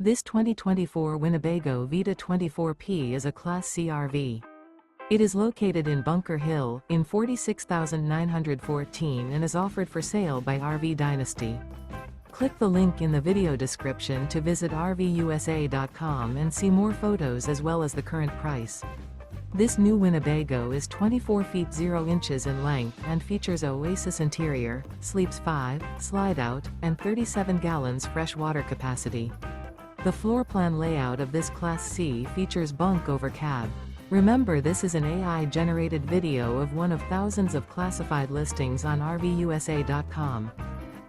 This 2024 Winnebago Vita 24P is a Class C RV. It is located in Bunker Hill, in 46,914 and is offered for sale by RV Dynasty. Click the link in the video description to visit RVUSA.com and see more photos as well as the current price. This new Winnebago is 24 feet 0 inches in length and features Oasis interior, sleeps 5, slide-out, and 37 gallons fresh water capacity. The floor plan layout of this Class C features Bunk Over Cab. Remember, this is an AI-generated video of one of thousands of classified listings on RVUSA.com.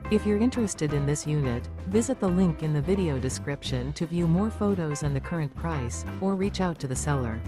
If you're interested in this unit, visit the link in the video description to view more photos and the current price, or reach out to the seller.